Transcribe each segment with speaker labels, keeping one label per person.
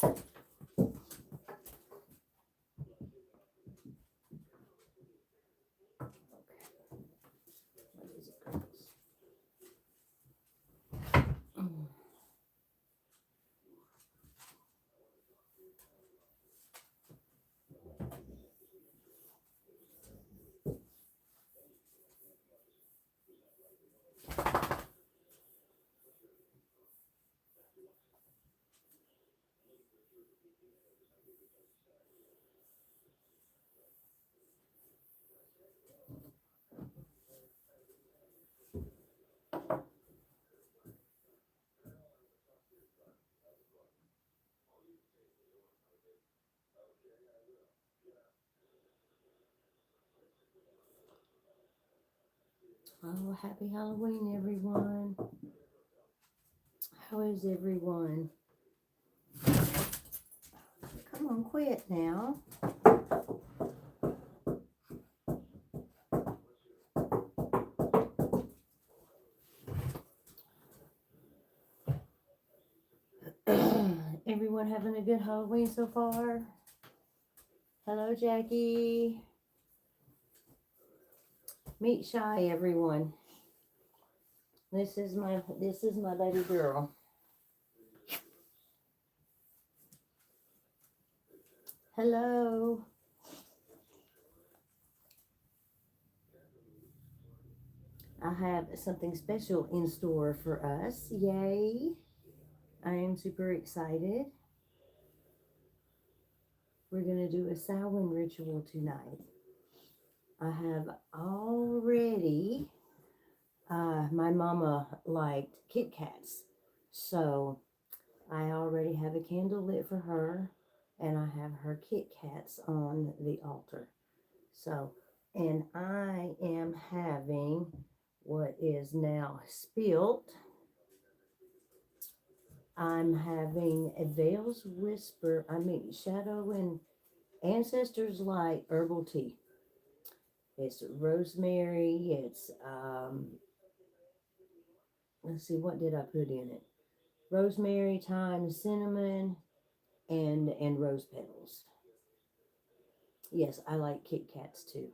Speaker 1: What is it, girls? Oh, happy Halloween, everyone. How is everyone? Come on, quit now. Everyone having a good Halloween so far? Hello, Jackie. Meet Shy, everyone. This is my baby girl. Hello. I have something special in store for us. Yay. I am super excited. We're going to do a Samhain ritual tonight. I have already, my mama liked Kit Kats. So I already have a candle lit for her, and I have her Kit Kats on the altar. So, and I am having what is now spilt. I'm having a Veil's Whisper, Shadow and Ancestors Light herbal tea. It's rosemary, it's, let's see, what did I put in it? Rosemary, thyme, cinnamon, and rose petals. Yes, I like Kit Kats too.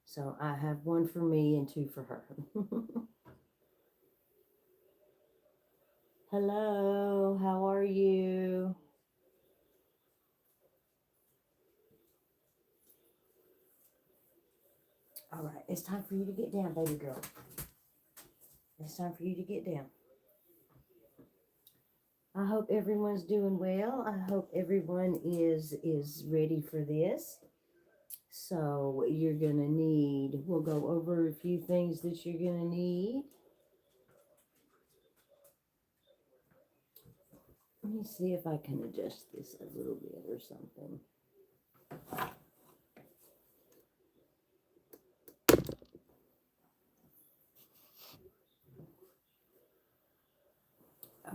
Speaker 1: So I have one for me and two for her. Hello, how are you? All right, it's time for you to get down, baby girl. It's time for you to get down. I hope everyone's doing well. I hope everyone is ready for this. So you're going to need, we'll go over a few things that you're going to need. Let me see if I can adjust this a little bit or something.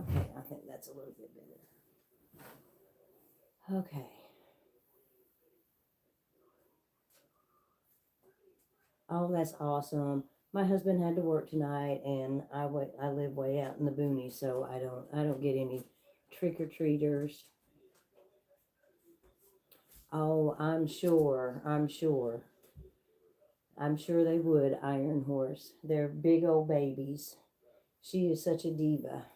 Speaker 1: Okay, I think that's a little bit better. Okay. Oh, that's awesome. My husband had to work tonight, and I live way out in the boonies, so I don't get any trick-or-treaters. Oh, I'm sure they would, Iron Horse. They're big old babies. She is such a diva.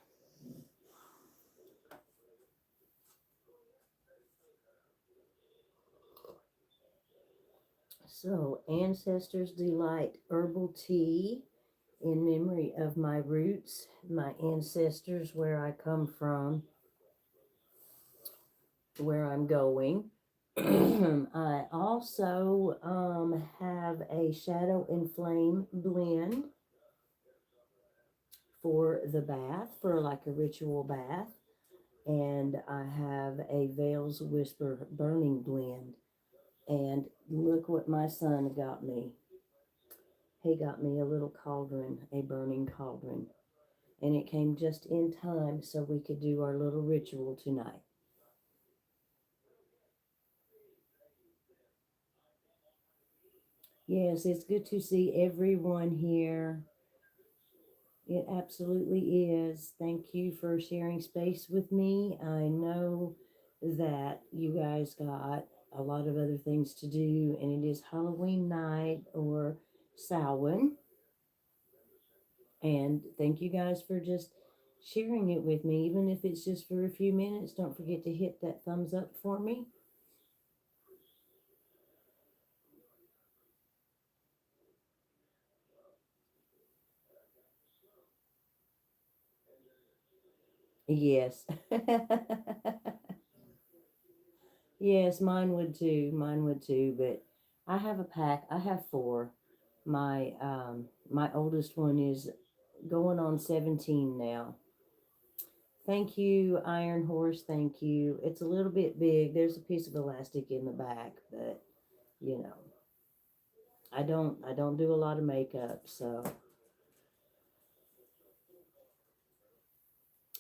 Speaker 1: So, Ancestors Delight Herbal Tea in memory of my roots, my ancestors, where I come from, where I'm going. I also have a Shadow and Flame blend for the bath, for like a ritual bath. And I have a Veil's Whisper burning blend. And look what my son got me. He got me a little cauldron, a burning cauldron. And it came just in time so we could do our little ritual tonight. Yes, it's good to see everyone here. It absolutely is. Thank you for sharing space with me. I know that you guys got a lot of other things to do, and it is Halloween night or Samhain. And thank you guys for just sharing it with me, even if it's just for a few minutes. Don't forget to hit that thumbs up for me. Yes. Yes, mine would too. Mine would too. But I have a pack. I have four. My oldest one is going on 17 now. Thank you, Iron Horse. Thank you. It's a little bit big. There's a piece of elastic in the back, but you know, I don't do a lot of makeup, so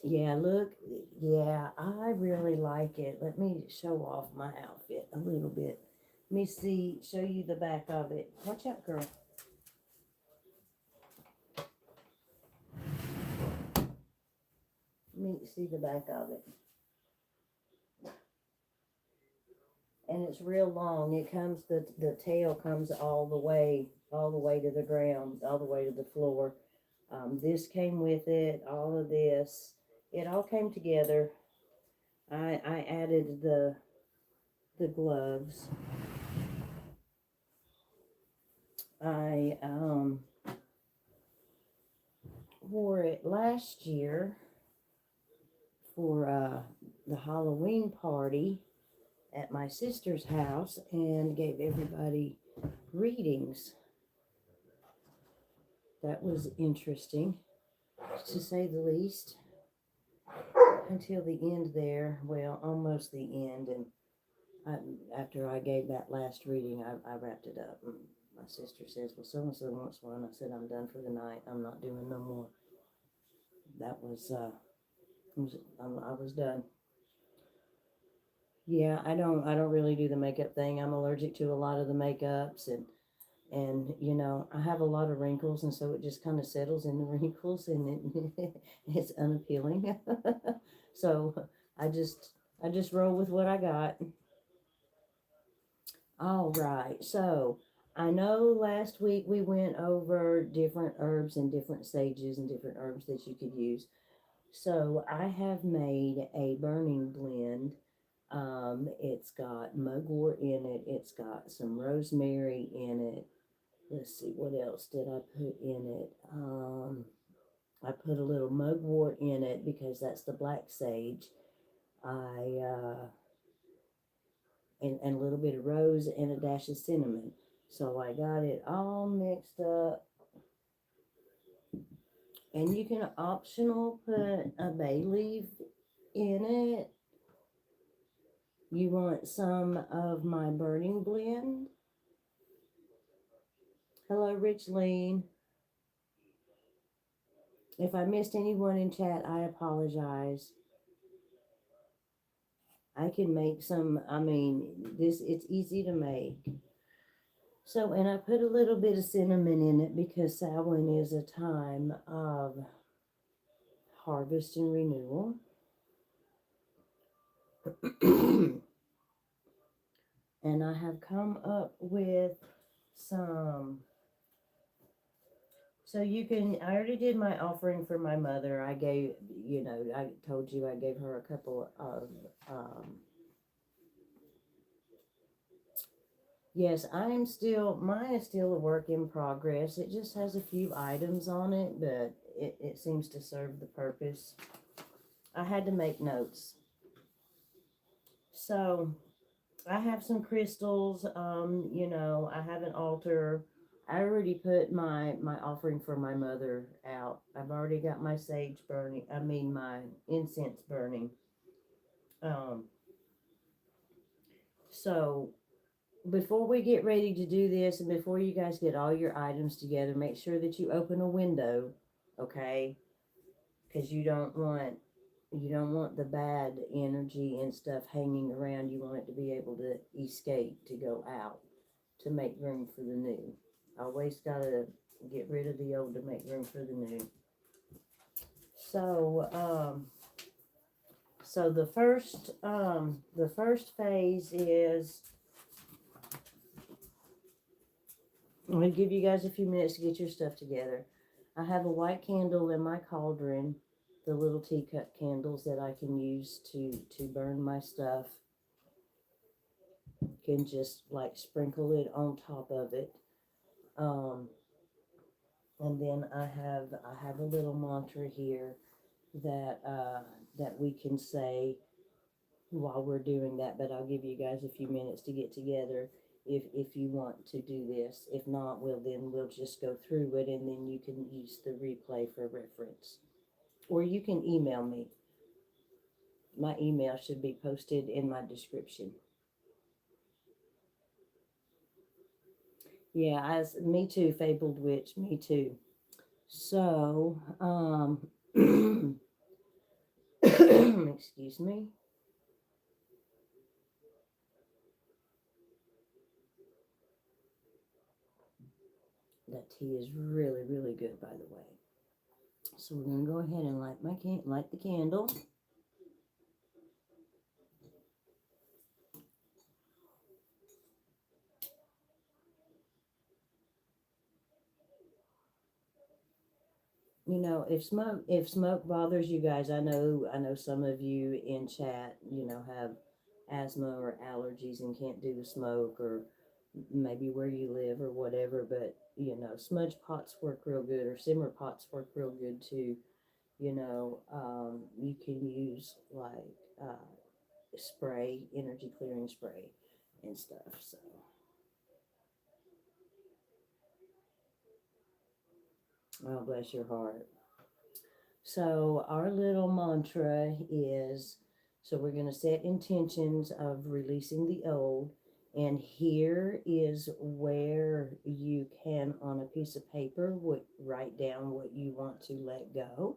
Speaker 1: yeah, look, yeah, I really like it. Let me show off my outfit a little bit. Let me see, show you the back of it. Watch out, girl. Let me see the back of it. And it's real long. It comes, the tail comes all the way to the ground, all the way to the floor. This came with it, all of this. It all came together. I added the gloves. I wore it last year for the Halloween party at my sister's house and gave everybody readings. That was interesting, to say the least, until the end there. Well, almost the end. And after I gave that last reading, I wrapped it up. And my sister says, well, so and so wants one. I said, I'm done for the night. I'm not doing no more. That I was done. Yeah, I don't really do the makeup thing. I'm allergic to a lot of the makeups, and I have a lot of wrinkles, and so it just kind of settles in the wrinkles, and it's unappealing. So I just roll with what I got. All right. So I know last week we went over different herbs and different sages and different herbs that you could use. So I have made a burning blend. It's got mugwort in it. It's got some rosemary in it. Let's see, what else did I put in it? I put a little mugwort in it because that's the black sage. I and a little bit of rose and a dash of cinnamon. So I got it all mixed up. And you can optional put a bay leaf in it. You want some of my burning blend? Hello, Rich Lean. If I missed anyone in chat, I apologize. I can make some, it's easy to make. So, and I put a little bit of cinnamon in it because Samhain is a time of harvest and renewal. And I have come up with some. So you can, I already did my offering for my mother. I gave, I told you I gave her a couple of, yes, mine is still a work in progress. It just has a few items on it, but it seems to serve the purpose. I had to make notes. So I have some crystals. I have an altar. I already put my offering for my mother out. I've already got my sage burning. My incense burning. Um, so before we get ready to do this, and before you guys get all your items together, make sure that you open a window, okay? Because you don't want the bad energy and stuff hanging around. You want it to be able to escape, to go out, to make room for the new. Always gotta get rid of the old to make room for the new. So, So the first phase is, I'm going to give you guys a few minutes to get your stuff together. I have a white candle in my cauldron, the little teacup candles that I can use to burn my stuff. Can just like sprinkle it on top of it. Um, and then I have a little mantra here that we can say while we're doing that, but I'll give you guys a few minutes to get together if you want to do this. If not, we'll just go through it, and then you can use the replay for reference. Or you can email me. My email should be posted in my description. Yeah, me too, Fabled Witch, me too. So, excuse me. That tea is really, really good, by the way. So we're gonna go ahead and light the candle. You know, if smoke bothers you guys, I know some of you in chat, have asthma or allergies and can't do the smoke, or maybe where you live or whatever, but smudge pots work real good, or simmer pots work real good too. You can use like spray, energy clearing spray and stuff. So, oh, bless your heart. So our little mantra is, so we're going to set intentions of releasing the old. And here is where you can, on a piece of paper, write down what you want to let go.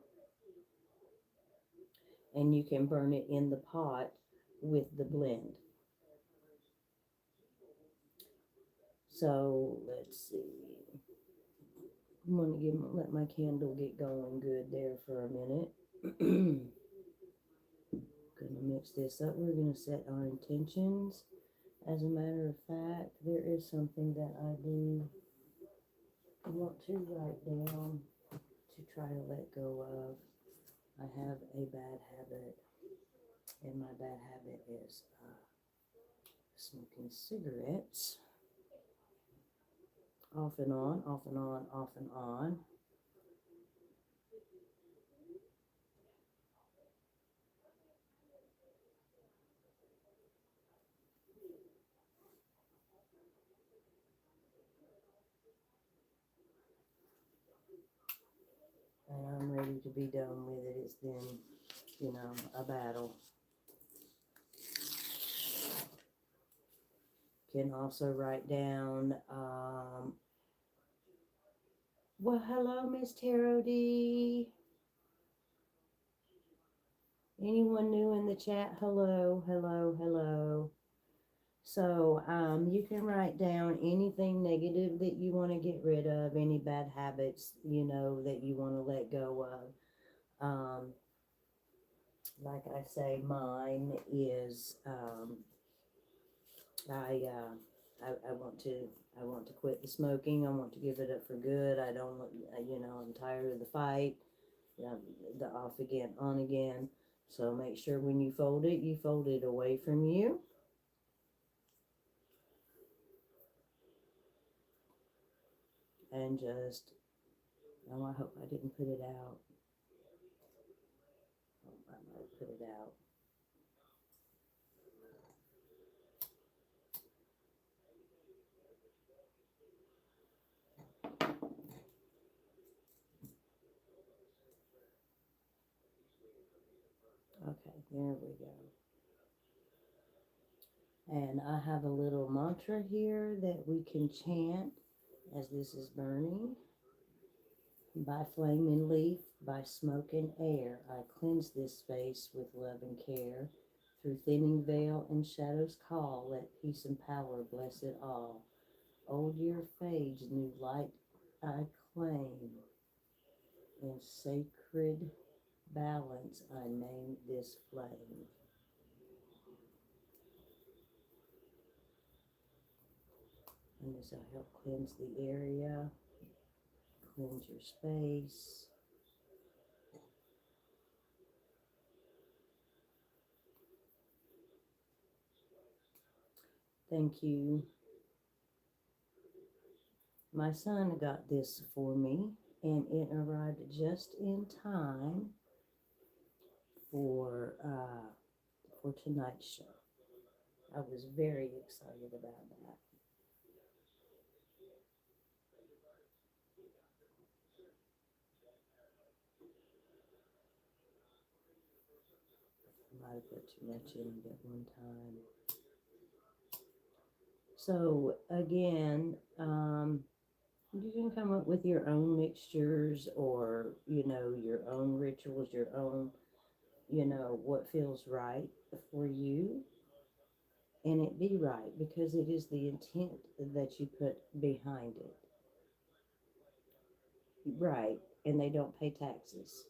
Speaker 1: And you can burn it in the pot with the blend. So let's see. I'm going to let my candle get going good there for a minute. Going to mix this up. We're going to set our intentions. As a matter of fact, there is something that I do want to write down to try to let go of. I have a bad habit, and my bad habit is smoking cigarettes. Off and on, off and on, off and on. And I'm ready to be done with it. It's been, a battle. Can also write down, well, hello, Miss Tarot D. Anyone new in the chat? Hello, hello, hello. So you can write down anything negative that you want to get rid of, any bad habits, that you want to let go of. Like I say, mine is I want to quit the smoking. I want to give it up for good. I don't, I'm tired of the fight, the off again, on again. So make sure when you fold it away from you. And just, oh, I hope I didn't put it out. Oh, I might have put it out. Okay, there we go. And I have a little mantra here that we can chant as this is burning. By flame and leaf, by smoke and air, I cleanse this space with love and care. Through thinning veil and shadows call, let peace and power bless it all. Old year fades, new light I claim, in sacred balance, I named this flame. And this will help cleanse the area, cleanse your space. Thank you. My son got this for me, and it arrived just in time for tonight's show. I was very excited about that. I might have put too much in it at one time. So again, you can come up with your own mixtures, or your own rituals, your own, what feels right for you, and it be right, because it is the intent that you put behind it. Right, and they don't pay taxes.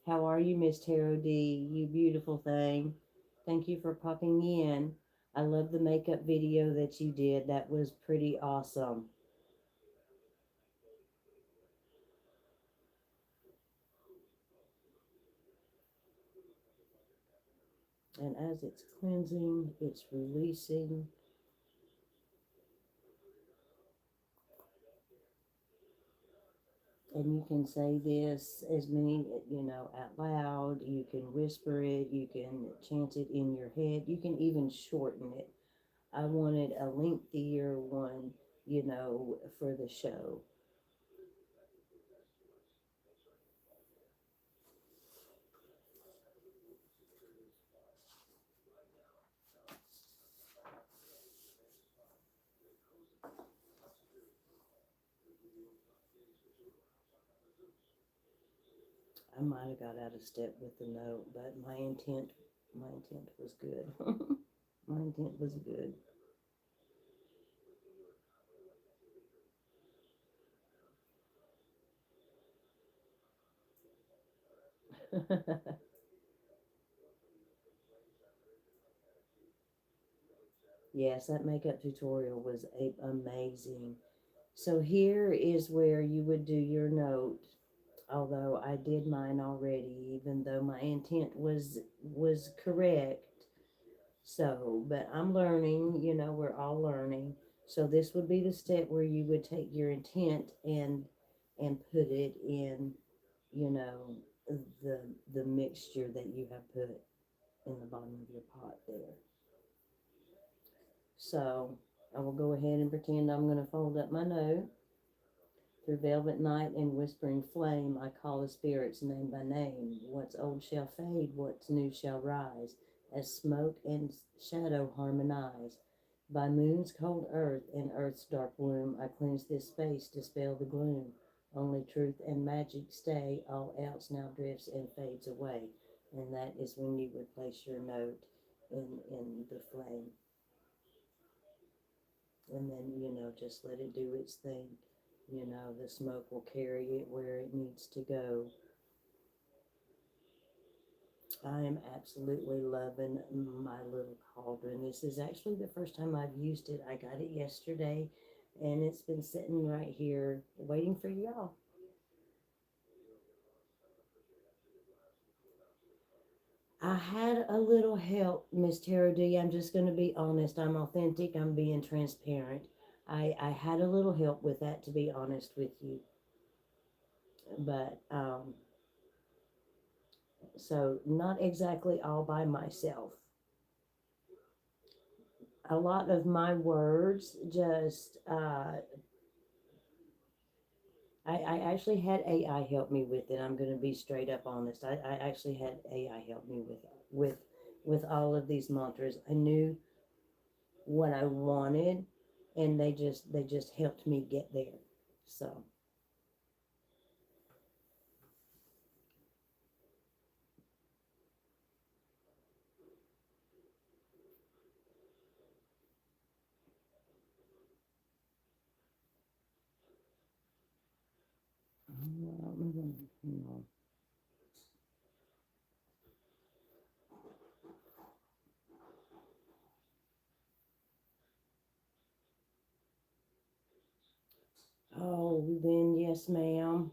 Speaker 1: How are you, Miss Tarot D? You beautiful thing. Thank you for popping in. I love the makeup video that you did. That was pretty awesome. And as it's cleansing, it's releasing. And you can say this as many, out loud. You can whisper it. You can chant it in your head. You can even shorten it. I wanted a lengthier one, for the show. I might have got out of step with the note, but my intent was good. My intent was good. Yes, that makeup tutorial was amazing. So here is where you would do your note. Although I did mine already, even though my intent was correct. So, but I'm learning, we're all learning. So this would be the step where you would take your intent and put it in, you know, the mixture that you have put in the bottom of your pot there. So I will go ahead and pretend I'm going to fold up my note. Through velvet night and whispering flame, I call the spirits name by name. What's old shall fade, what's new shall rise, as smoke and shadow harmonize. By moon's cold earth and earth's dark womb, I cleanse this space, dispel the gloom. Only truth and magic stay, all else now drifts and fades away. And that is when you would place your note in the flame. And then, just let it do its thing. The smoke will carry it where it needs to go. I am absolutely loving my little cauldron. This is actually the first time I've used it. I got it yesterday, and it's been sitting right here waiting for y'all. I had a little help, Miss Tara D. I'm just going to be honest. I'm authentic. I'm being transparent. I had a little help with that, to be honest with you. But, so not exactly all by myself. A lot of my words just, I actually had AI help me with it. I'm going to be straight up honest. I actually had AI help me with with all of these mantras. I knew what I wanted, and they just helped me get there. So hang on. Oh, then yes, ma'am.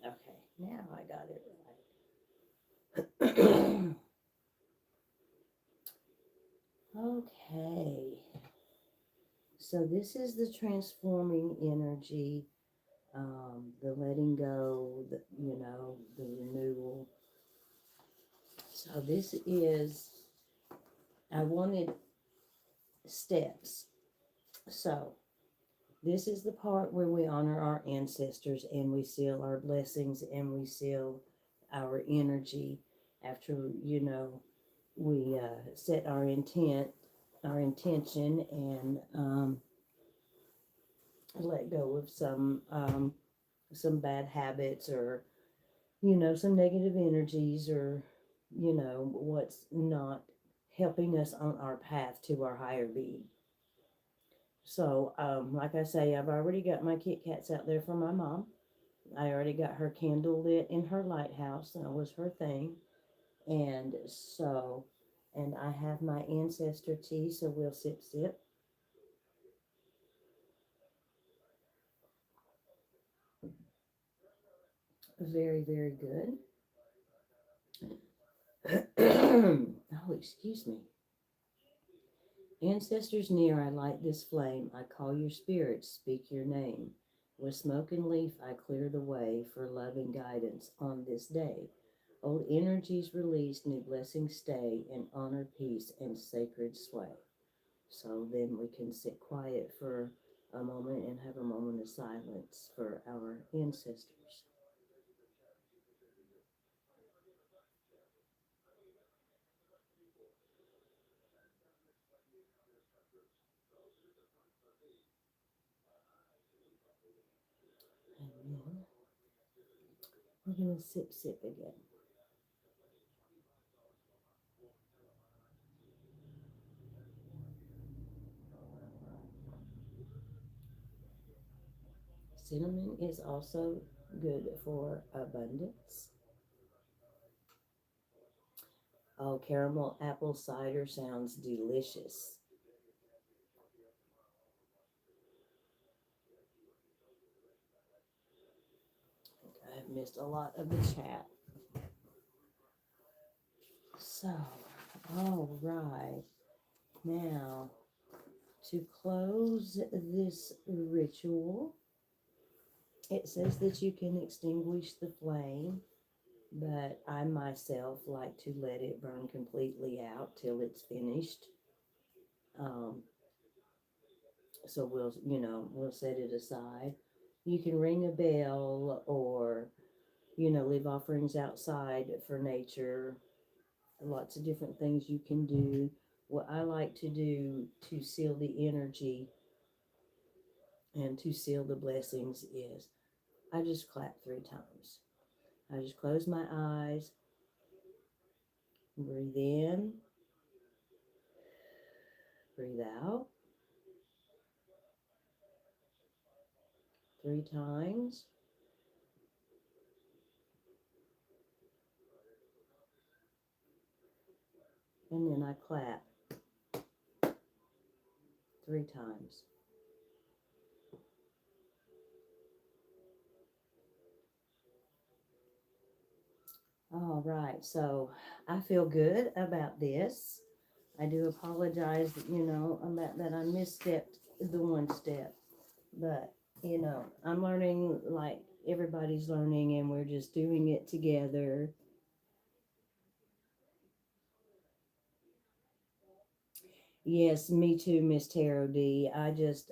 Speaker 1: Okay, now I got it right. Okay, so this is the transforming energy, the letting go, the renewal. So this is, I wanted steps. So this is the part where we honor our ancestors and we seal our blessings and we seal our energy after, we set our intent, our intention, and let go of some bad habits or, some negative energies or, what's not helping us on our path to our higher being. So, like I say, I've already got my Kit Kats out there for my mom. I already got her candle lit in her lighthouse. That was her thing. And so, and I have my ancestor tea, so we'll sip, sip. Very, very good. Oh, excuse me. Ancestors near, I light this flame. I call your spirits, speak your name. With smoke and leaf, I clear the way for love and guidance on this day. Old energies release, new blessings stay, and honor, peace, and sacred sway. So then we can sit quiet for a moment and have a moment of silence for our ancestors. And then we're going to sip, sip again. Cinnamon is also good for abundance. Oh, caramel apple cider sounds delicious. I've missed a lot of the chat. So, all right. Now, to close this ritual, it says that you can extinguish the flame, but I myself like to let it burn completely out till it's finished. Um, so we'll set it aside. You can ring a bell or, leave offerings outside for nature. Lots of different things you can do. What I like to do to seal the energy and to seal the blessings is I just clap 3 times. I just close my eyes, breathe in, breathe out 3 times, and then I clap 3 times. All right, so I feel good about this. I do apologize that, about that I misstepped the one step, but, I'm learning like everybody's learning and we're just doing it together. Yes, me too, Miss Tarot D. I just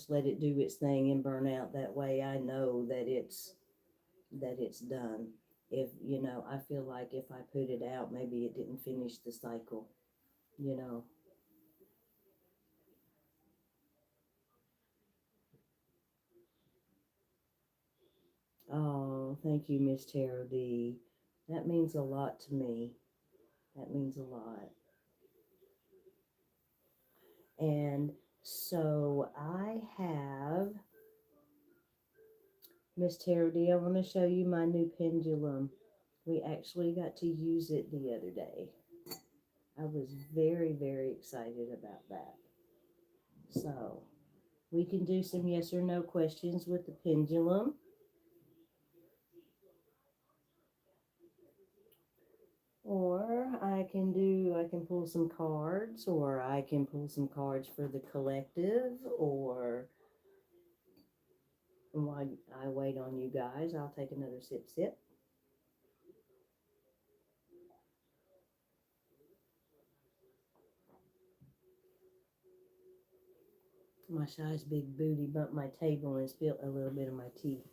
Speaker 1: let it do its thing and burn out. That way I know that it's done. If, I feel like if I put it out, maybe it didn't finish the cycle, you know. Oh, thank you, Miss Tarot D. That means a lot to me. That means a lot. And so I have Miss Tara D, I want to show you my new pendulum. We actually got to use it the other day. I was very, very excited about that. So, we can do some yes or no questions with the pendulum. Or I can pull some cards, or I can pull some cards for the collective, or while I wait on you guys, I'll take another sip. My shy's big booty bumped my table and spilled a little bit of my tea.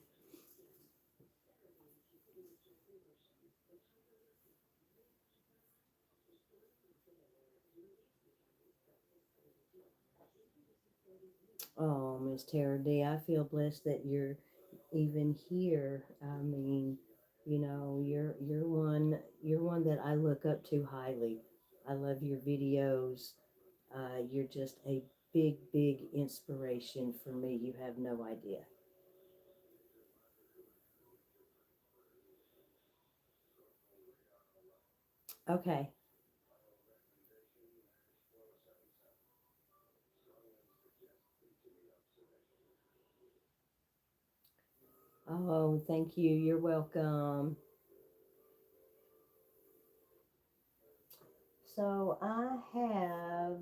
Speaker 1: Oh, Miss Tara D, I feel blessed that you're even here. I mean, you're one that I look up to highly. I love your videos. You're just a big, big inspiration for me. You have no idea. Okay. Oh, thank you. You're welcome. So I have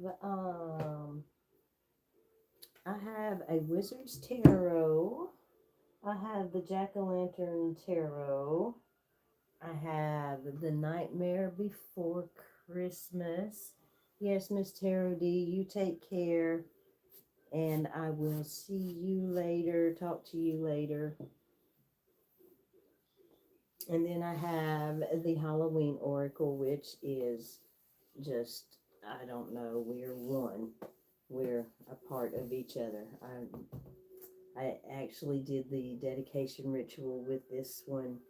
Speaker 1: a Wizard's Tarot. I have the Jack-o'-lantern Tarot. I have the Nightmare Before Christmas. Yes, Miss Tarot D, you take care, and I will see you later. Talk to you later. And then I have the Halloween Oracle, which is just, I don't know, we're one. We're a part of each other. I actually did the dedication ritual with this one.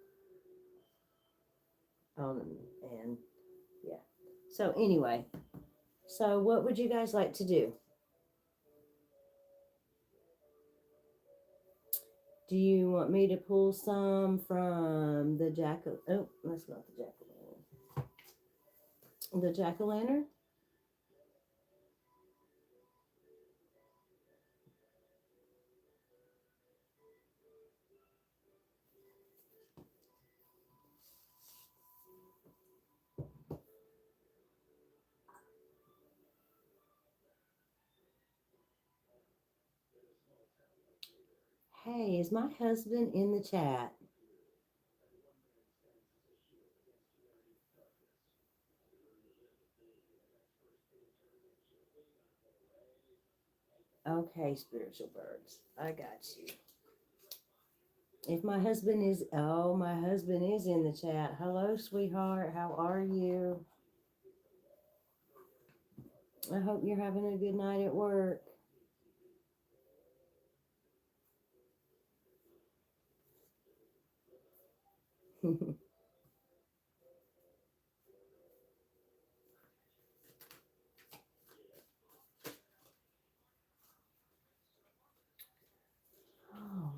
Speaker 1: And yeah. So anyway, so what would you guys like to do? Do you want me to pull some from the oh, that's not the jack-o'-lantern. The jack-o'-lantern? Hey, is my husband in the chat? Okay, spiritual birds. I got you. If my husband is, oh, my husband is in the chat. Hello, sweetheart. How are you? I hope you're having a good night at work. All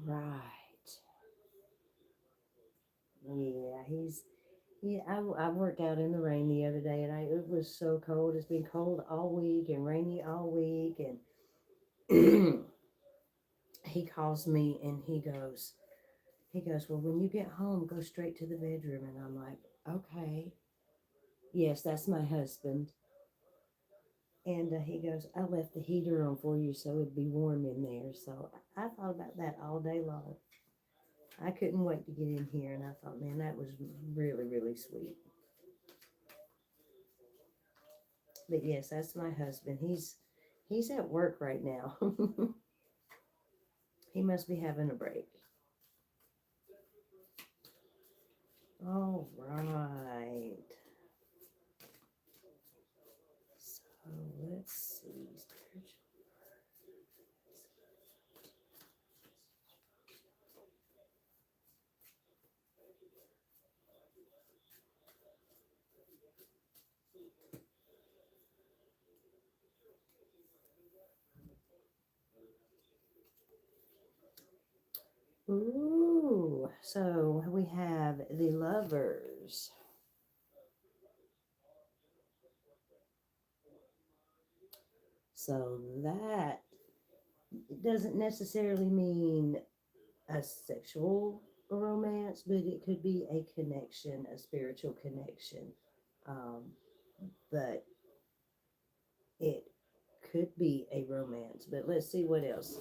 Speaker 1: right. I worked out in the rain the other day, and it was so cold. It's been cold all week and rainy all week, and he calls me and he goes, well, when you get home, go straight to the bedroom. And I'm like, okay. Yes, that's my husband. And he goes, I left the heater on for you so it'd be warm in there. So I thought about that all day long. I couldn't wait to get in here, and I thought, man, that was really, really sweet. But yes, that's my husband. He's at work right now. He must be having a break. All right. So let's see. Ooh, So we have the Lovers. So that doesn't necessarily mean a sexual romance, but it could be a connection, a spiritual connection. Um, but it could be a romance. But let's see what else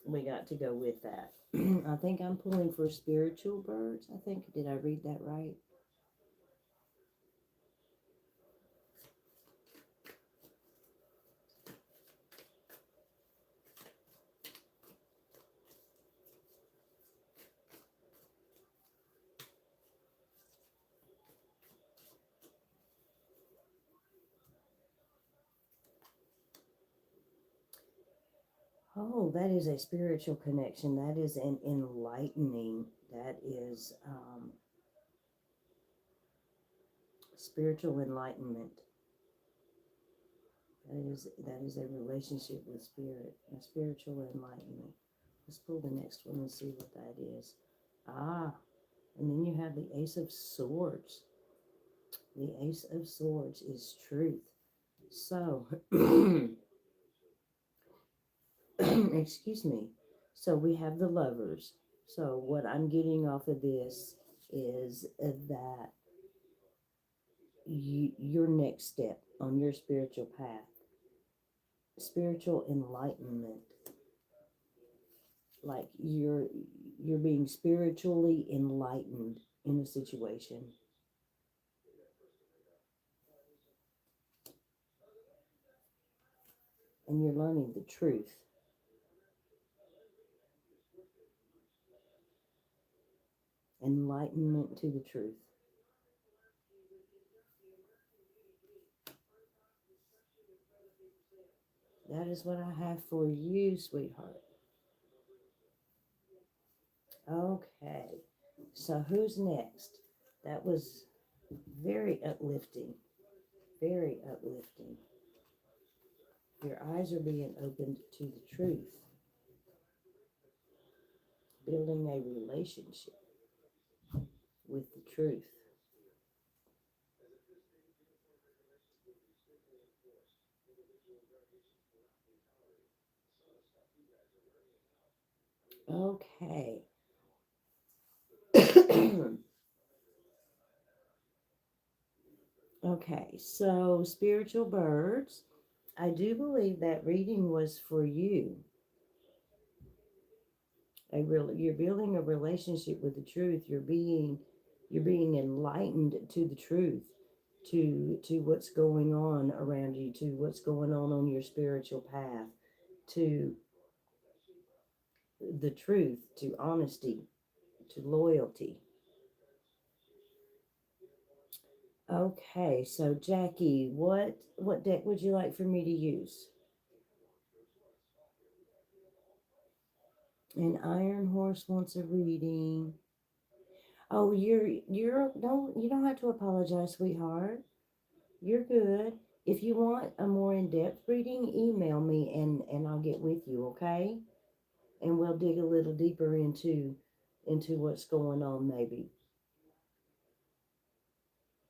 Speaker 1: we got to go with that. I think I'm pulling for spiritual birds. I think, did I read that right? Oh, that is a spiritual connection. That is an enlightening. That is spiritual enlightenment. That is a relationship with spirit, a spiritual enlightenment. Let's pull the next one and see what that is. Ah, and then you have the Ace of Swords. The Ace of Swords is truth. So, excuse me. So we have the Lovers. So what I'm getting off of this is that your next step on your spiritual path, spiritual enlightenment, like you're being spiritually enlightened in a situation, and you're learning the truth. Enlightenment to the truth. That is what I have for you, sweetheart. Okay, so who's next? That was very uplifting. Very uplifting. Your eyes are being opened to the truth, building a relationship with the truth. Okay. Okay, so spiritual birds, I do believe that reading was for you. You're building a relationship with the truth. You're being enlightened to the truth, to what's going on around you, to what's going on your spiritual path, to the truth, to honesty, to loyalty. Okay, so Jackie, what deck would you like for me to use? An Iron Horse wants a reading. Oh, you don't have to apologize, sweetheart. You're good. If you want a more in-depth reading, email me and I'll get with you, okay? And we'll dig a little deeper into what's going on maybe.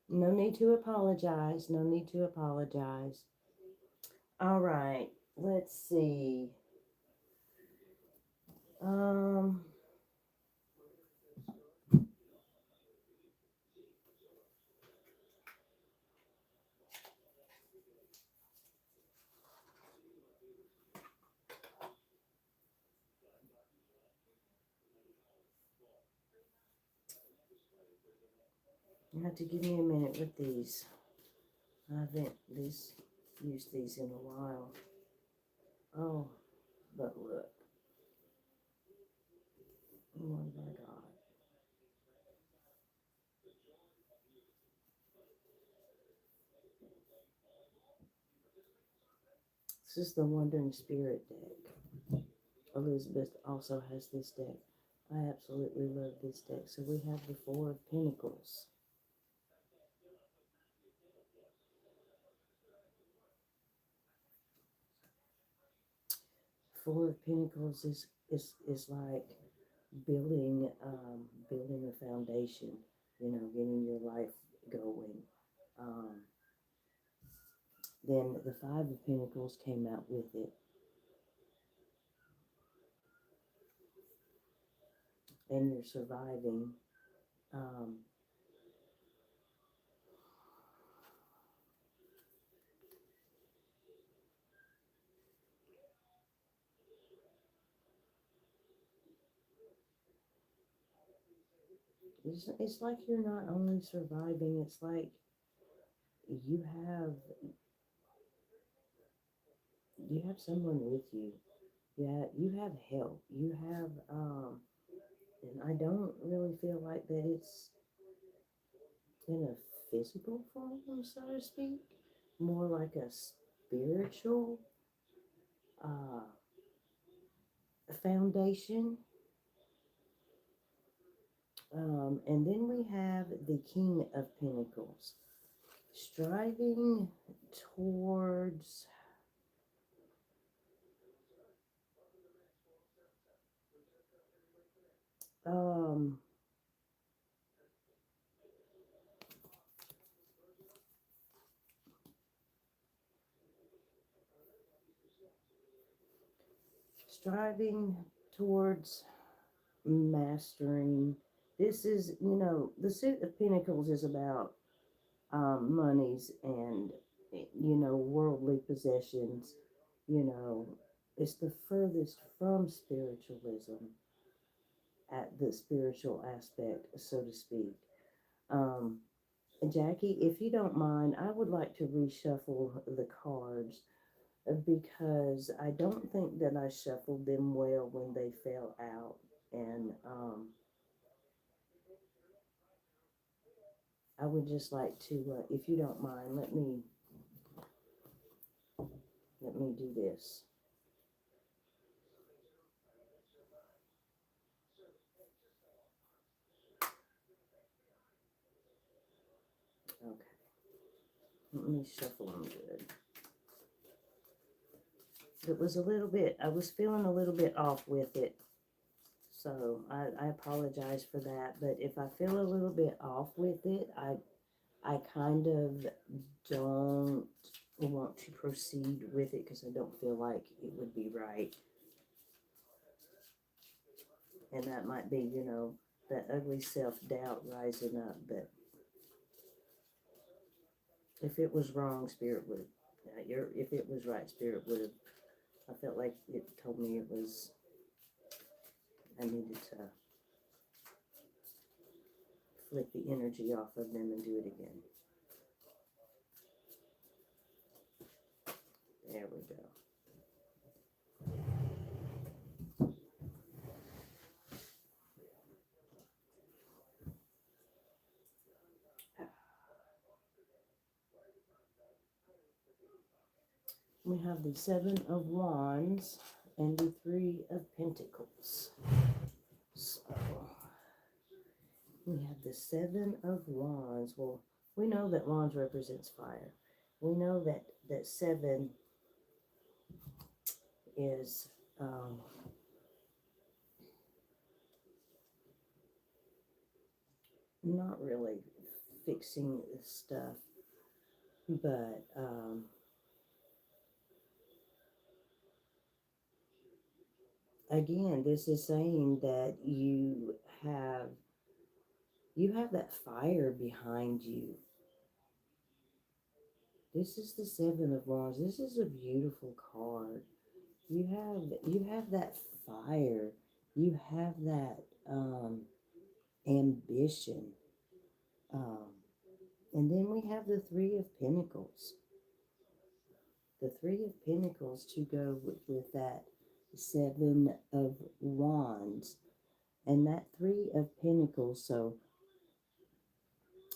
Speaker 1: No need to apologize. No need to apologize. All right. Let's see. Um you have to give me a minute with these. I haven't used these in a while. Oh, but look. Oh my God. This is the Wandering Spirit deck. Elizabeth also has this deck. I absolutely love this deck. So we have the Four of Pentacles. Four of Pentacles is like building a foundation, getting your life going. Um, then the Five of Pentacles came out with it, and you're surviving. Um, it's like you're not only surviving, it's like you have you have someone with you. Yeah, you have help. You have and I don't really feel like that it's in a physical form, so to speak. More like a spiritual uh foundation. And then we have the King of Pentacles striving towards um striving towards mastering. This is, the Suit of Pentacles is about monies and, worldly possessions. You know, it's the furthest from spiritualism at the spiritual aspect, so to speak. Um, Jackie, if you don't mind, I would like to reshuffle the cards because I don't think that I shuffled them well when they fell out. And I would just like to, if you don't mind, let me do this. Okay, let me shuffle them good. It was a little bit, I was feeling a little bit off with it, so I apologize for that. But if I feel a little bit off with it, I kind of don't want to proceed with it because I don't feel like it would be right. And that might be, that ugly self-doubt rising up. But if it was wrong, Spirit would, if it was right, Spirit would have, I felt like it told me it was, I needed to flick the energy off of them and do it again. There we go. We have the Seven of Wands and the Three of Pentacles. So we have the Seven of Wands. Well, we know that Wands represents fire. We know that seven is not really fixing stuff, but again, this is saying that have you have that fire behind you. This is the Seven of Wands. This is a beautiful card. You have that fire. You have that ambition. Um, and then we have the Three of Pentacles. The Three of Pentacles to go with that Seven of Wands. And that Three of Pentacles, so,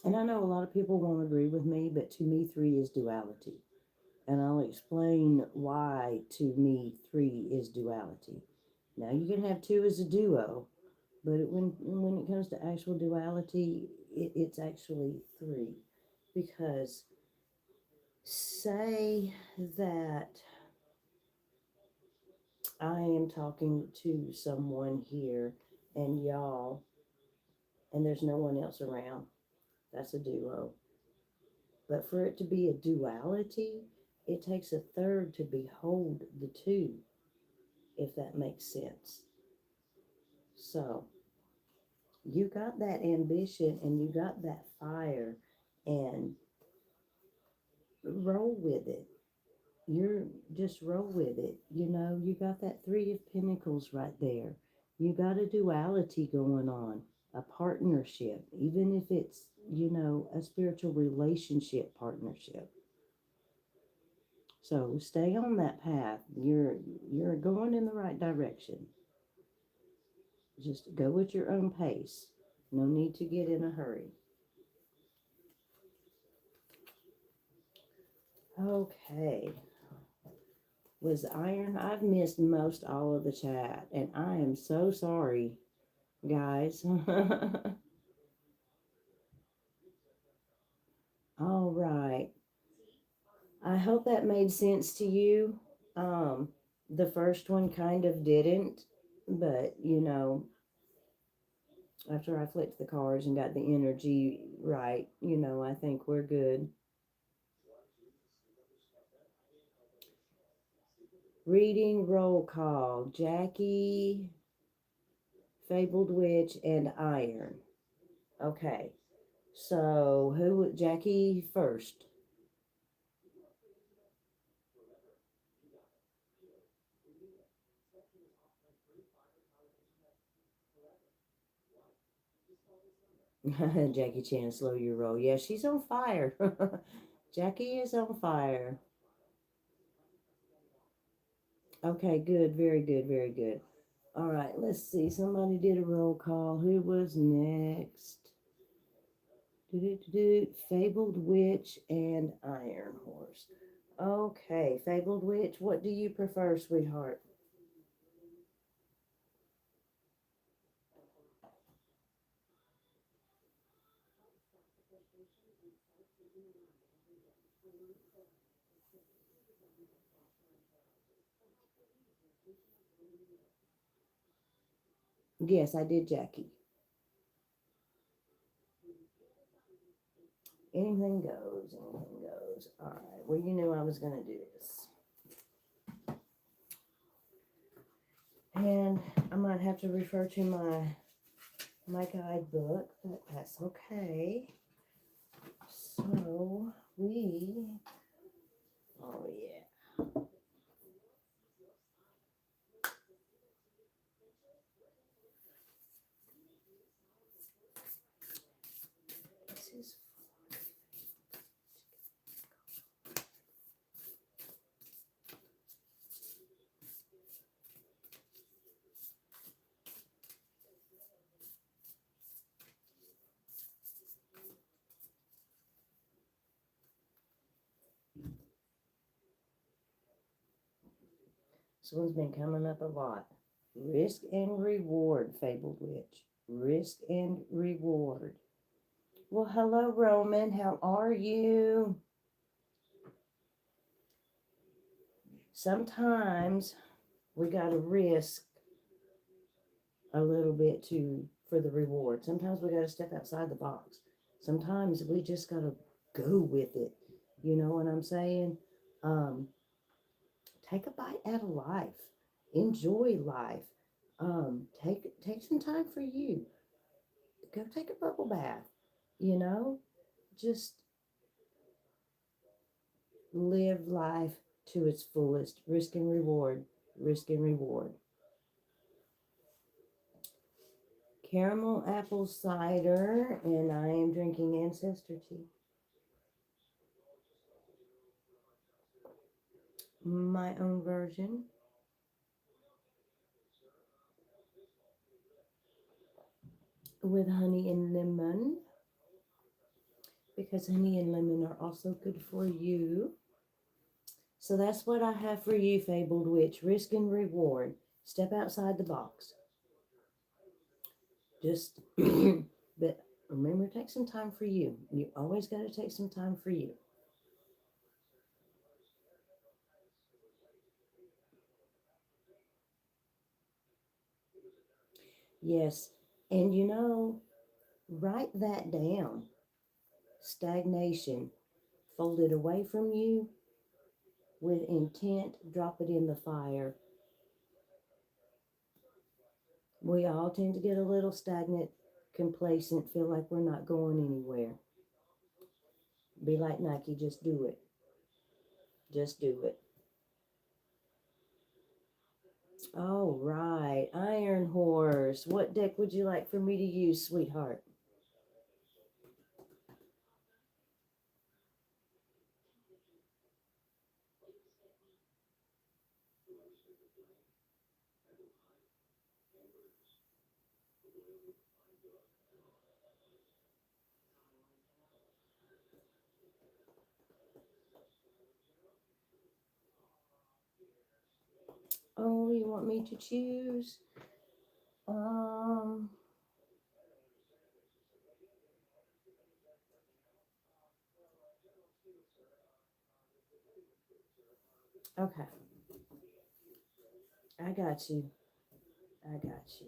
Speaker 1: and I know a lot of people won't agree with me, but to me, three is duality. And I'll explain why to me, three is duality. Now, you can have two as a duo, but when it comes to actual duality, it's actually three. Because say that I am talking to someone here and y'all, and there's no one else around. That's a duo. But for it to be a duality, it takes a third to behold the two, if that makes sense. So, you got that ambition and you got that fire, and roll with it. You're just roll with it. You know, you got that Three of Pentacles right there. You got a duality going on, a partnership, even if it's, a spiritual relationship partnership. So stay on that path. You're going in the right direction. Just go at your own pace. No need to get in a hurry. Okay. Was iron? I've missed most all of the chat, and I am so sorry, guys. All right. I hope that made sense to you. The first one kind of didn't, but after I flipped the cards and got the energy right, I think we're good. Reading roll call. Jackie, Fabled Witch, and Iron. Okay. So who? Jackie first. Jackie Chan, slow your roll. Yeah, she's on fire. Jackie is on fire. Okay, good. Very good. Very good. All right, let's see. Somebody did a roll call. Who was next? Fabled Witch and Iron Horse. Okay, Fabled Witch, what do you prefer, sweetheart? Yes, I did, Jackie. Anything goes, anything goes. All right, well, you knew I was going to do this. And I might have to refer to my guidebook, but that's okay. So, oh yeah. This is This one's been coming up a lot. Risk and reward, Fabled Witch. Risk and reward. Well, hello, Roman. How are you? Sometimes we got to risk a little bit for the reward. Sometimes we got to step outside the box. Sometimes we just got to go with it. You know what I'm saying? Um, Take a bite out of life. Enjoy life. Take some time for you. Go take a bubble bath. You know, just live life to its fullest. Risk and reward. Risk and reward. Caramel apple cider, and I am drinking ancestor tea. My own version. With honey and lemon, because honey and lemon are also good for you. So that's what I have for you, Fabled Witch. Risk and reward. Step outside the box. Just, but remember, take some time for you. You always got to take some time for you. Yes. And write that down. Stagnation. Fold it away from you with intent. Drop it in the fire. We all tend to get a little stagnant, complacent, feel like we're not going anywhere. Be like Nike, just do it. Just do it. All right, Iron Horse. What deck would you like for me to use, sweetheart? Oh, you want me to choose? Um, okay, I got you. I got you.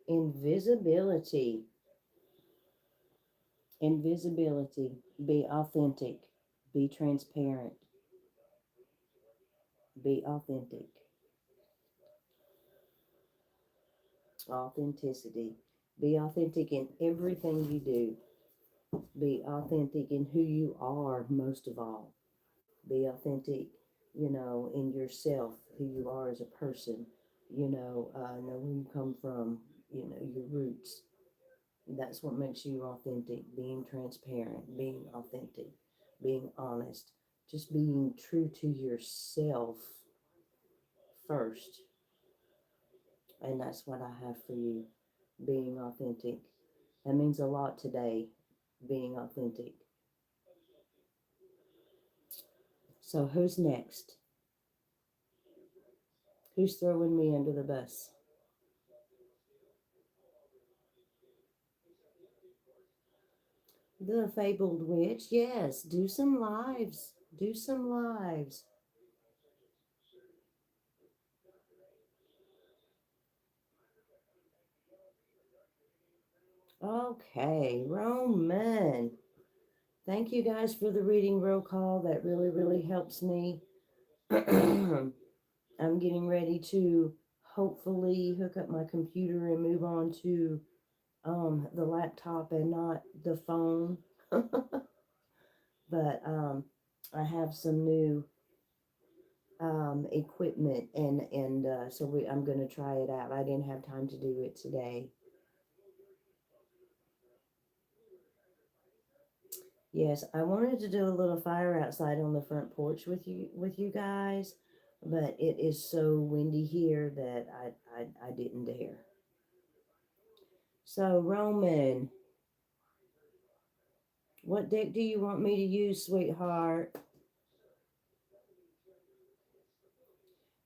Speaker 1: Invisibility. Invisibility. Be authentic. Be transparent. Be authentic. Authenticity. Be authentic in everything you do. Be authentic in who you are, most of all. Be authentic, in yourself, who you are as a person. Know where you come from, your roots. That's what makes you authentic. Being transparent, being authentic, being honest, just being true to yourself first. And that's what I have for you, being authentic. That means a lot today, being authentic. So, who's next? Who's throwing me under the bus? The Fabled Witch. Yes, do some lives. Do some lives. Okay, Roman. Thank you guys for the reading roll call. That really, really helps me. I'm getting ready to hopefully hook up my computer and move on to the laptop and not the phone. But I have some new equipment, and so I'm going to try it out. I didn't have time to do it today. Yes, I wanted to do a little fire outside on the front porch with you guys, but it is so windy here that I didn't dare. So Roman, what deck do you want me to use, sweetheart?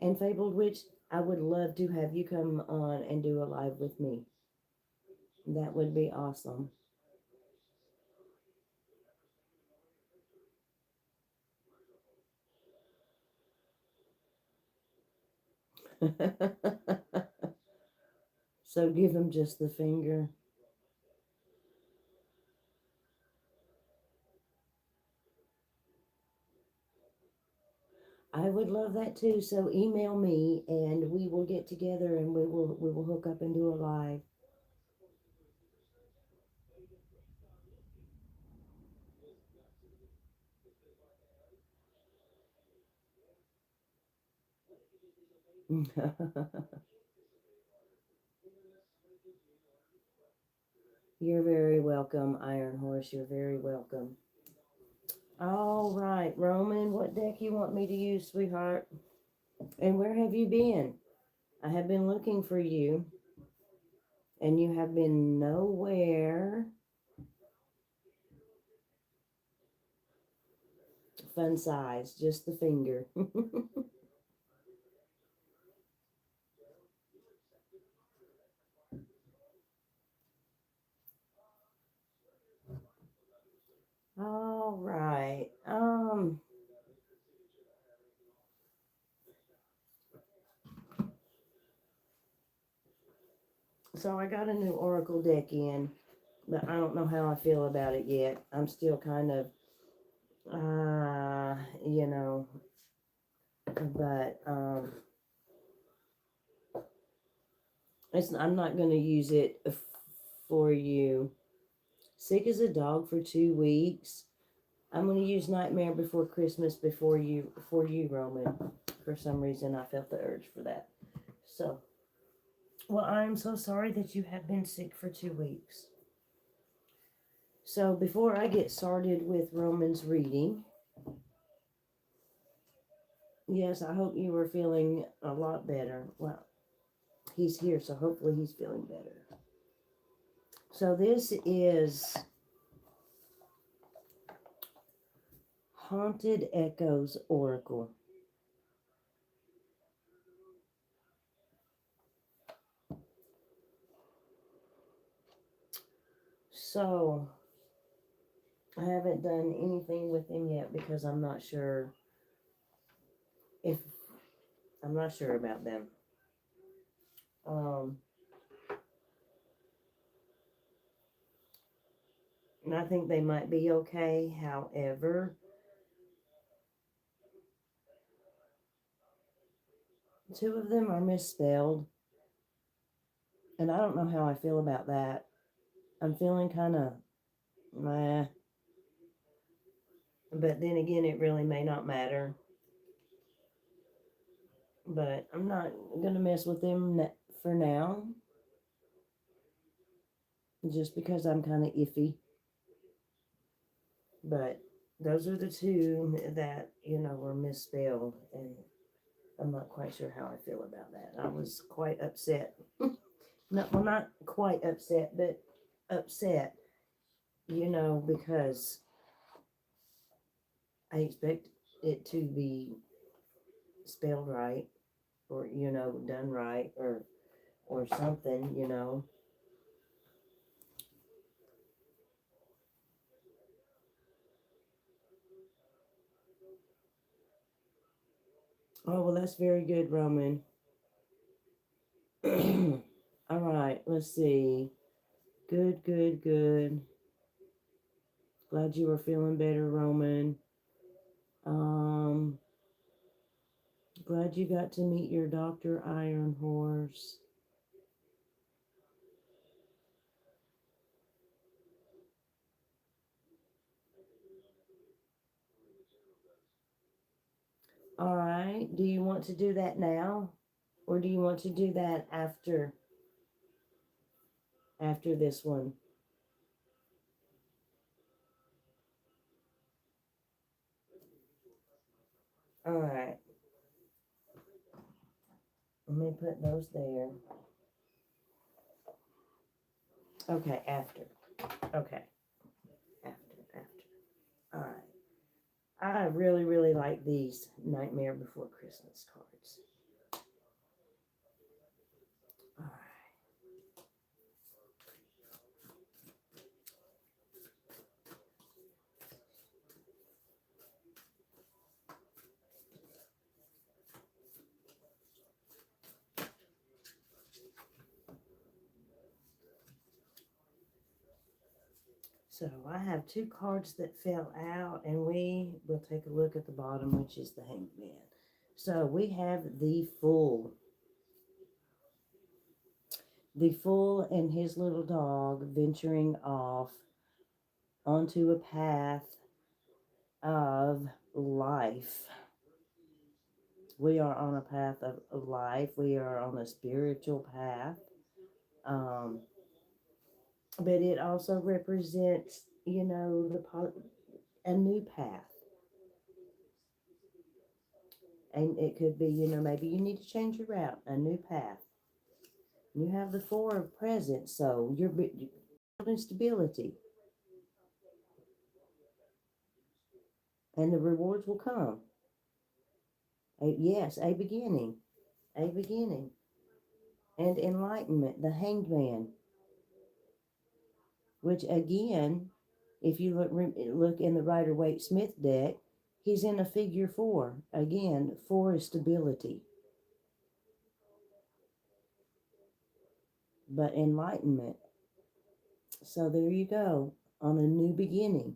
Speaker 1: And Fabled Witch, I would love to have you come on and do a live with me. That would be awesome. So give him just the finger. I would love that too. So email me and we will get together and we will hook up and do a live. You're very welcome, Iron Horse. You're very welcome. All All right, Roman, what deck you want me to use, sweetheart? And where have you been? I have been looking for you, and you have been nowhere. Fun size, just the finger. All right. So I got a new Oracle deck in, but I don't know how I feel about it yet. I'm still kind of, you know, but I'm not going to use it for you. Sick as a dog for 2 weeks. I'm going to use Nightmare Before Christmas for you, Roman. For some reason, I felt the urge for that. So, well, I'm so sorry that you have been sick for 2 weeks. So, before I get started with Roman's reading, yes, I hope you were feeling a lot better. Well, he's here, so hopefully he's feeling better. So, this is Haunted Echoes Oracle. So, I haven't done anything with him yet because I'm not sure about them. Um, and I think they might be okay. However, two of them are misspelled, and I don't know how I feel about that. I'm feeling kind of meh, but then again, it really may not matter. But I'm not gonna mess with them for now, just because I'm kind of iffy. But those are the two that were misspelled, and I'm not quite sure how I feel about that. I was quite upset. Not quite upset, but upset, because I expect it to be spelled right, or, done right, or something. Oh, well, that's very good, Roman. All right, let's see. Good, good, good. Glad you were feeling better, Roman. Um, Glad you got to meet your Dr. Iron Horse. All right. Do you want to do that now? Or do you want to do that after this one? All right. Let me put those there. Okay, after. Okay. After. All right. I really, really like these Nightmare Before Christmas cards. All right. So I have two cards that fell out, and we will take a look at the bottom, which is the Hanged Man. So we have the Fool. The Fool and his little dog venturing off onto a path of life. We are on a path of life. We are on a spiritual path. Um, but it also represents, a new path. And it could be, maybe you need to change your route, a new path. You have the Four of Presents, so you're building stability. And the rewards will come. Yes, a beginning. A beginning. And enlightenment, the Hanged Man. Which again, if you look in the Rider-Waite-Smith deck, he's in a figure 4. Again, 4 is stability. But enlightenment. So there you go, on a new beginning.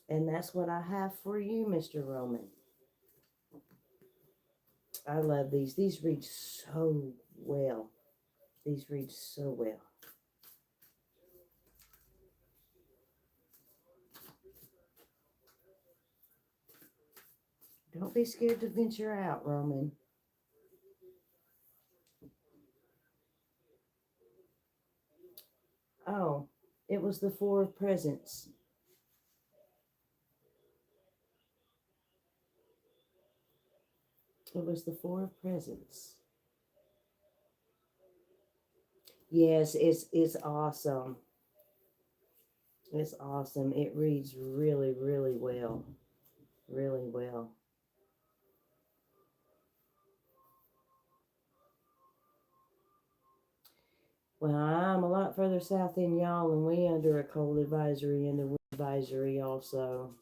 Speaker 1: And that's what I have for you, Mr. Roman. I love these. These read so well. These read so well. Don't be scared to venture out, Roman. Oh, it was the Four of Presents. It was the Four of Presents. Yes, it's awesome. It's awesome. It reads really, really well. Really well. Well, I'm a lot further south than y'all, and we under a cold advisory and a wind advisory also.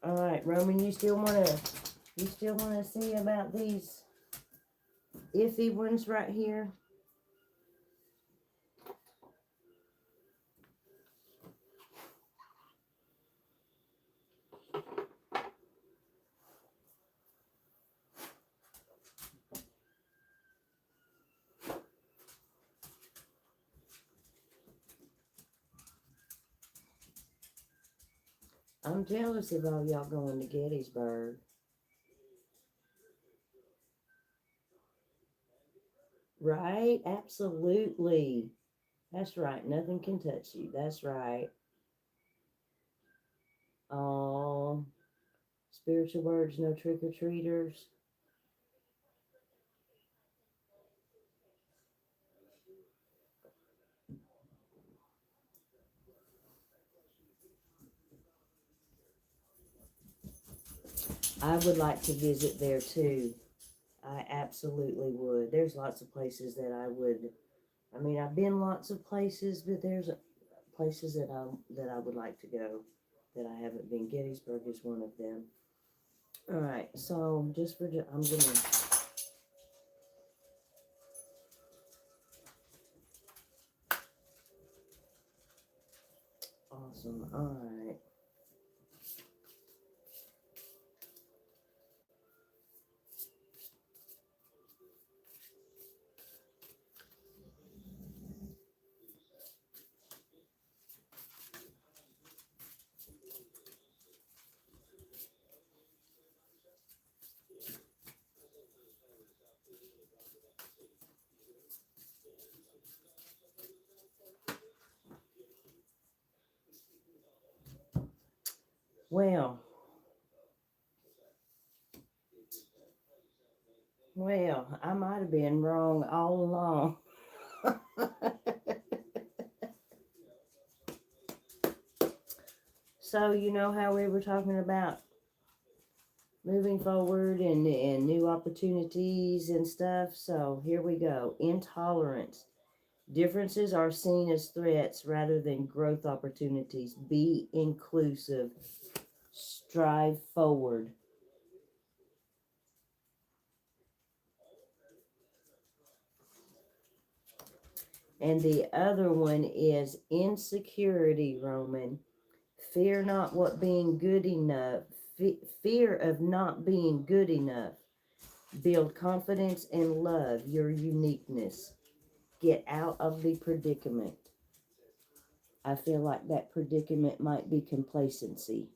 Speaker 1: All right, Roman, you still wanna see about these iffy ones right here? I'm jealous of all y'all going to Gettysburg. Right? Absolutely. That's right. Nothing can touch you. That's right. Oh, spiritual words, no trick-or-treaters. I would like to visit there too. I absolutely would. There's lots of places that I would. I mean, I've been lots of places, but there's places that I would like to go that I haven't been. Gettysburg is one of them. All right, so just for I'm gonna. Awesome. All right. Well, I might have been wrong all along. So, you know how we were talking about moving forward and new opportunities and stuff? So, here we go. Intolerance. Differences are seen as threats rather than growth opportunities. Be inclusive. Strive forward. And the other one is insecurity, Roman. Fear not what being good enough. Fear of not being good enough. Build confidence and love your uniqueness. Get out of the predicament. I feel like that predicament might be complacency.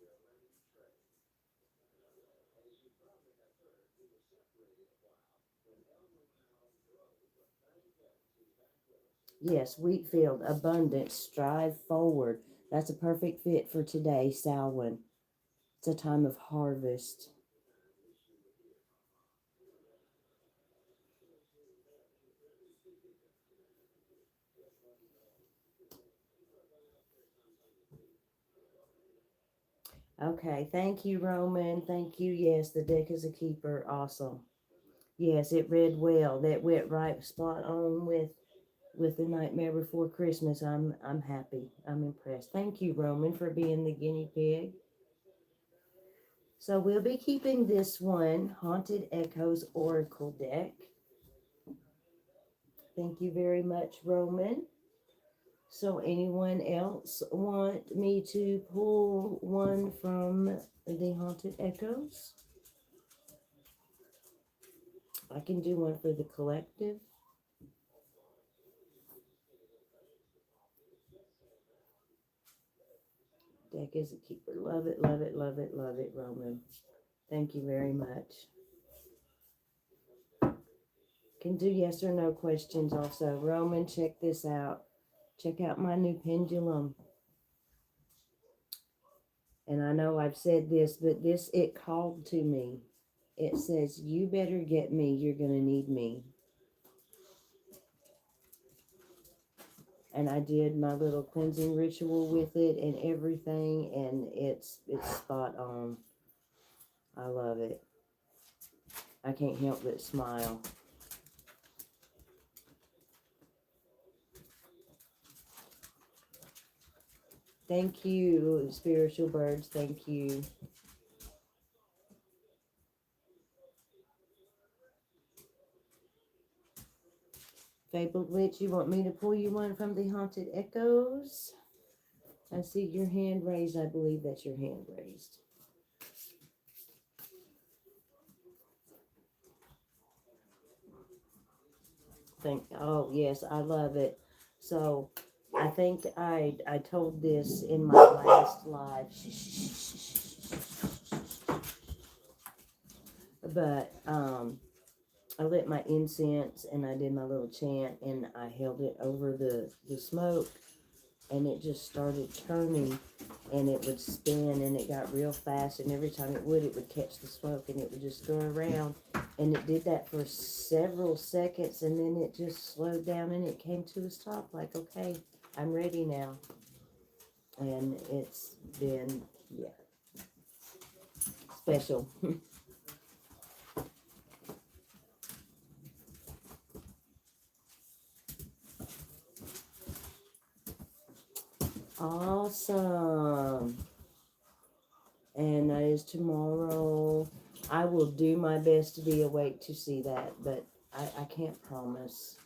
Speaker 1: Yes, wheat field, abundance, strive forward. That's a perfect fit for today, Samhain. It's a time of harvest. Okay, thank you, Roman. Thank you. Yes, the deck is a keeper. Awesome. Yes, it read well. That went right spot on with the Nightmare Before Christmas. I'm happy. I'm impressed. Thank you, Roman, for being the guinea pig. So we'll be keeping this one, Haunted Echoes Oracle deck. Thank you very much, Roman. So anyone else want me to pull one from the Haunted Echoes? I can do one for the collective. Deck is a keeper. Love it, love it, love it, love it, Roman. Thank you very much. Can do yes or no questions also. Roman, check this out. Check out my new pendulum. And I know I've said this, but it called to me. It says, you better get me. You're going to need me. And I did my little cleansing ritual with it and everything. And it's spot on. I love it. I can't help but smile. Thank you, spiritual birds. Thank you. Fabled Witch, you want me to pull you one from the Haunted Echoes? I see your hand raised. I believe that's your hand raised. Oh, yes, I love it. So, I think I told this in my last live. But, I lit my incense and I did my little chant and I held it over the smoke and it just started turning and it would spin and it got real fast and every time it would catch the smoke and it would just go around and it did that for several seconds and then it just slowed down and it came to a stop like, okay, I'm ready now. And it's been, yeah, special. Awesome. And that is tomorrow. I will do my best to be awake to see that, but I can't promise.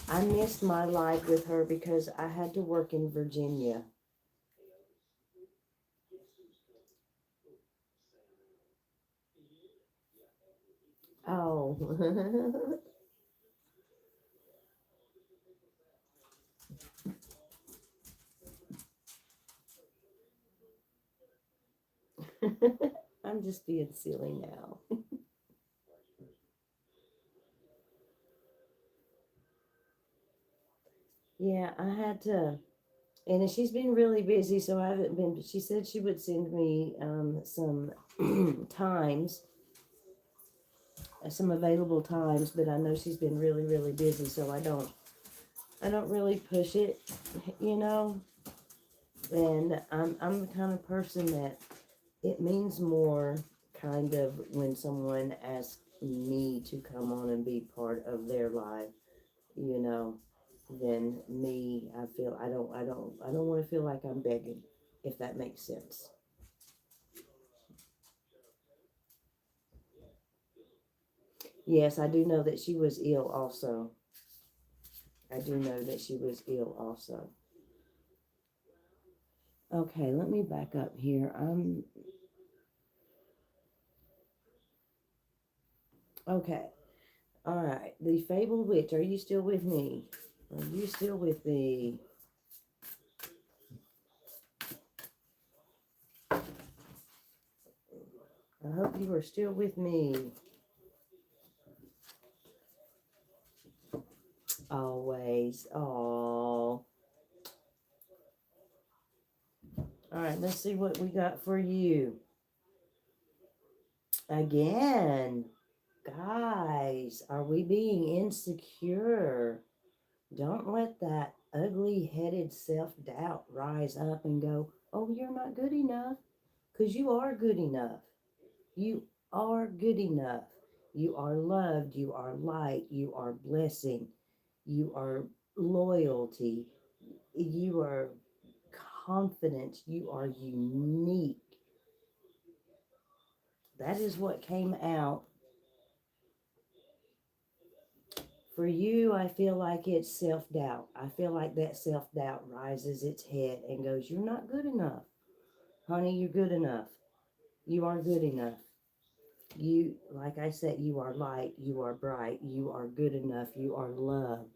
Speaker 1: I missed my live with her because I had to work in Virginia. Oh. I'm just being silly now. Yeah, I had to, and she's been really busy, so I haven't been. She said she would send me some times, some available times, but I know she's been really, really busy, so I don't really push it, you know. And I'm the kind of person that it means more kind of when someone asks me to come on and be part of their life, you know, than me. I feel I don't want to feel like I'm begging, if that makes sense. Yes, I do know that she was ill also. I do know that she was ill also. Okay, let me back up here. Okay. All right. The Fabled Witch, are you still with me? Are you still with me? I hope you are still with me. Always. Oh. All right, let's see what we got for you. Again, guys, are we being insecure? Don't let that ugly-headed self-doubt rise up and go, oh, you're not good enough. Because you are good enough. You are good enough. You are loved. You are light. You are blessing. You are loyalty. You are confident. You are unique. That is what came out. For you, I feel like it's self-doubt. I feel like that self-doubt rises its head and goes, you're not good enough. Honey, you're good enough. You are good enough. You, like I said, you are light. You are bright. You are good enough. You are love.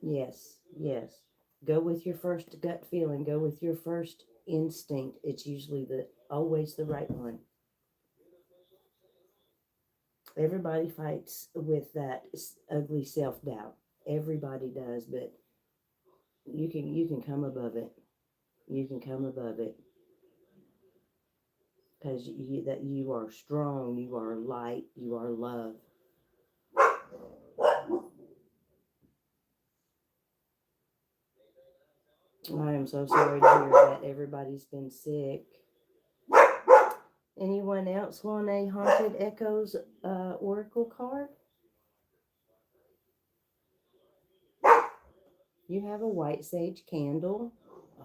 Speaker 1: Yes, yes. Go with your first gut feeling. Go with your first instinct. It's usually always the right one. Everybody fights with that ugly self-doubt. Everybody does, but you can come above it. You can come above it because you are strong. You are light. You are love. I am so sorry to hear that everybody's been sick. Anyone else want a Haunted Echoes oracle card? You have a white sage candle.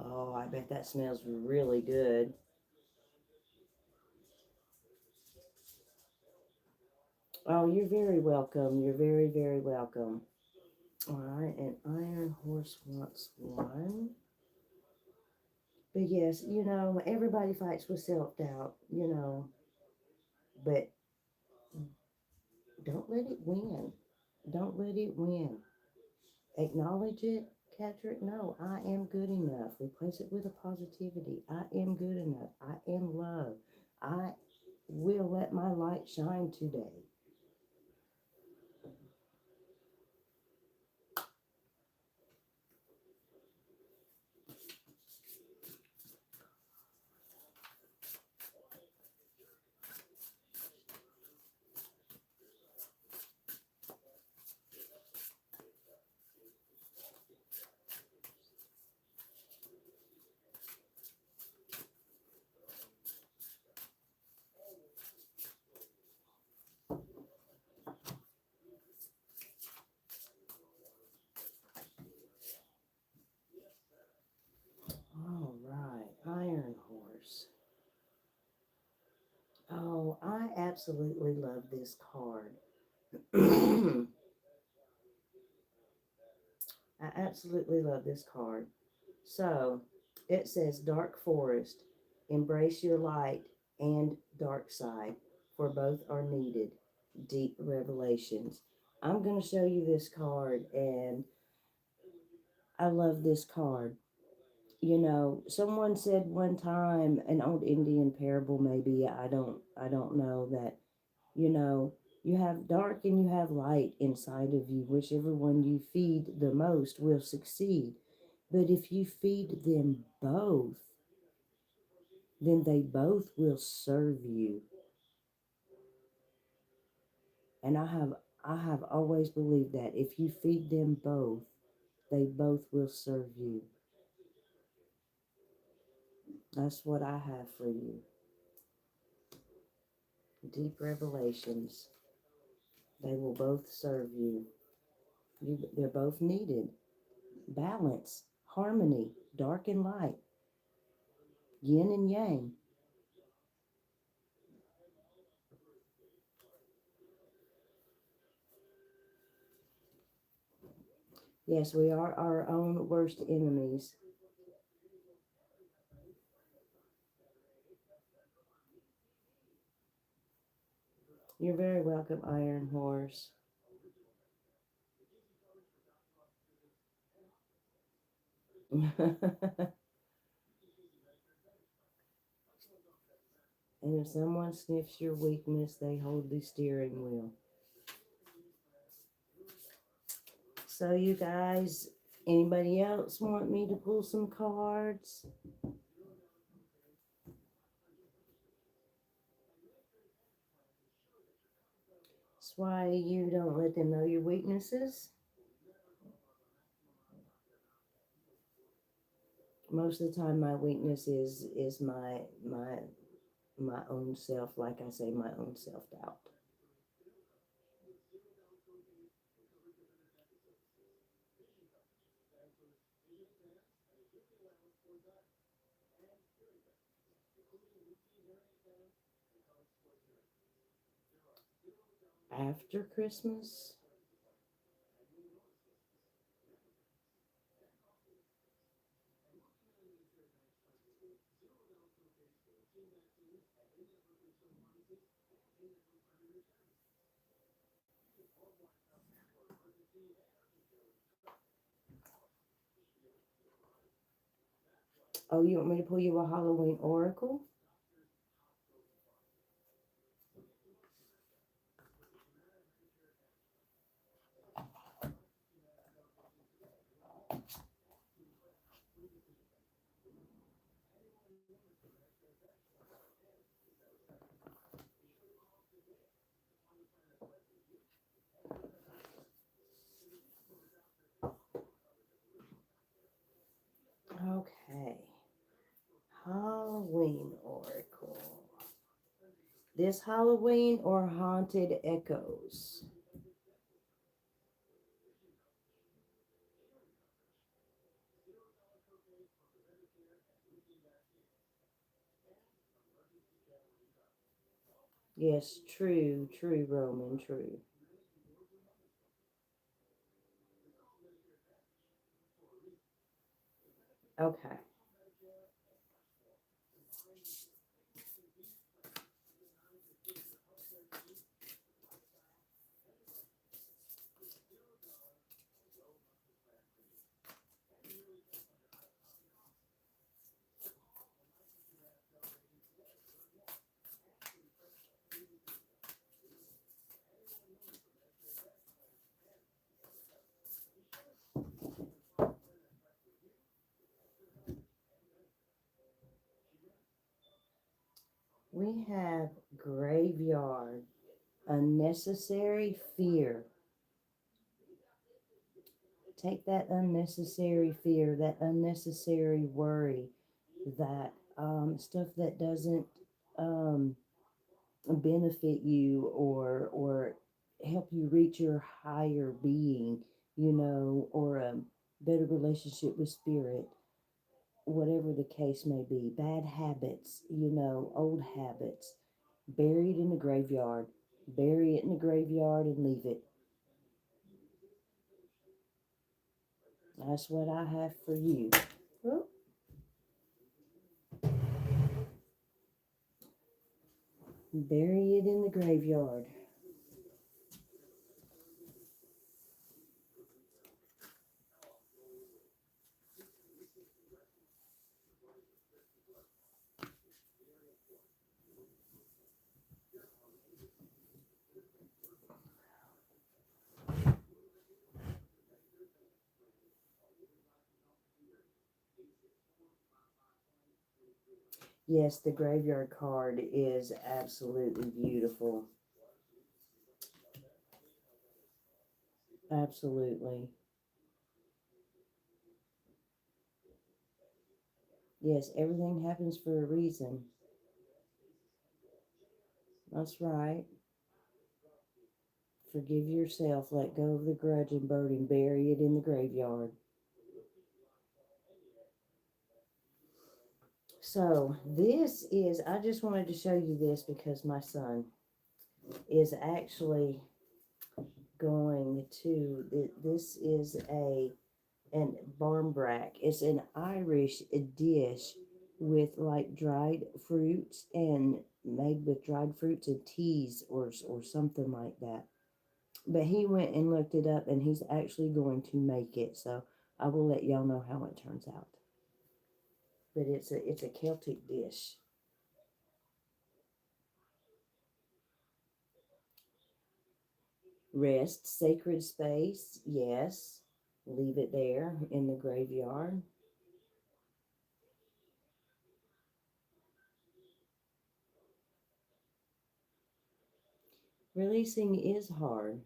Speaker 1: Oh, I bet that smells really good. Oh, you're very welcome. You're very, very welcome. All right, an Iron Horse wants one. But yes, everybody fights with self-doubt, but don't let it win. Don't let it win. Acknowledge it, Patrick. No, I am good enough. Replace it with a positivity. I am good enough. I am love. I will let my light shine today. All right, Iron Horse. Oh, I absolutely love this card. I absolutely love this card. So it says Dark Forest, embrace your light and dark side, for both are needed. Deep revelations. I'm going to show you this card, and I love this card. Someone said one time, an old Indian parable, maybe, I don't know, that, you know, you have dark and you have light inside of you. Whichever one you feed the most will succeed. But if you feed them both, then they both will serve you. And I have always believed that if you feed them both, they both will serve you. That's what I have for you. Deep revelations. They will both serve you. They're both needed. Balance, harmony, dark and light, yin and yang. Yes, we are our own worst enemies. You're very welcome, Iron Horse. And if someone sniffs your weakness, they hold the steering wheel. So you guys, anybody else want me to pull some cards? That's why you don't let them know your weaknesses. Most of the time my weakness is my own self, like I say, my own self-doubt. After Christmas, oh, you want me to pull you a Halloween oracle? Okay. Halloween oracle. This Halloween or haunted echoes? Yes, true, true, Roman, true. Okay. We have graveyard, unnecessary fear. Take that unnecessary fear, that unnecessary worry, that stuff that doesn't um, benefit you or help you reach your higher being, or a better relationship with spirit, whatever the case may be. Bad habits, old habits, buried in the graveyard. Bury it in the graveyard and leave it. That's what I have for you. Oh, bury it in the graveyard. Yes, the graveyard card is absolutely beautiful. Absolutely. Yes, everything happens for a reason. That's right. Forgive yourself, let go of the grudge and burden, bury it in the graveyard. So, I just wanted to show you this because my son is actually going to, this is an barmbrack. It's an Irish dish with like dried fruits and made with dried fruits and teas or something like that. But he went and looked it up and he's actually going to make it. So I will let y'all know how it turns out. But it's a Celtic dish. Rest, sacred space, yes. leave it there in the graveyard. Releasing is hard,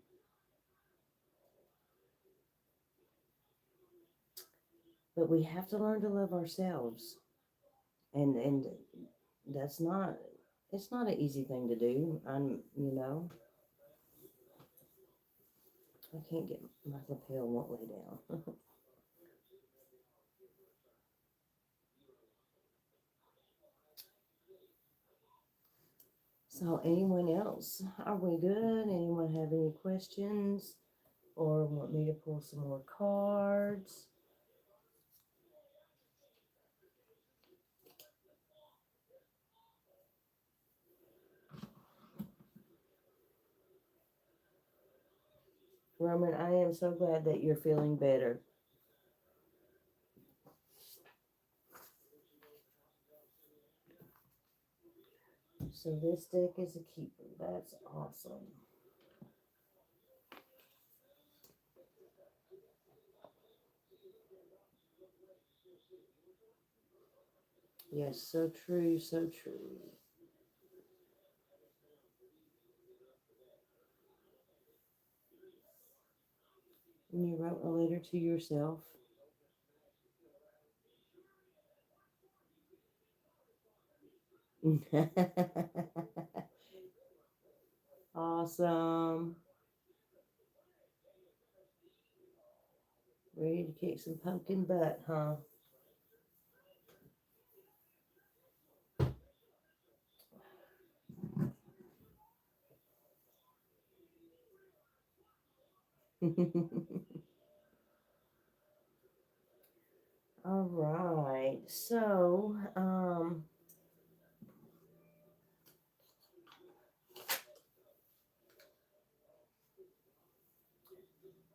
Speaker 1: but we have to learn to love ourselves. And that's not it's not an easy thing to do. I can't get my lapel won't lay down. So anyone else? Are we good? Anyone have any questions or want me to pull some more cards? Roman, I am so glad that you're feeling better. So this deck is a keeper. That's awesome. Yes, so true, so true. And you wrote a letter to yourself. Awesome. Ready to kick some pumpkin butt, huh? All right. So,